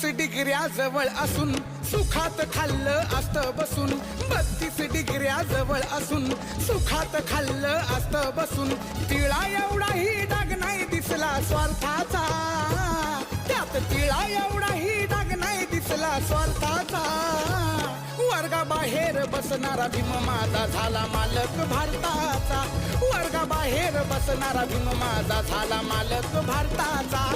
डिग्र्या जवळ असून सुखात खाल्लं असतं बसून 32 डिग्र्या जवळ असून सुखात खाल्लं असतं बसून तिळा एवढाही डाग नाही दिसला स्वार्थाचा त्यात तिळा एवढाही डाग नाही दिसला स्वार्थाचा वर्गाबाहेर बसणारा भीम माझा झाला मालक भारताचा वर्गाबाहेर बसणारा भीम माझा झाला मालक भारताचा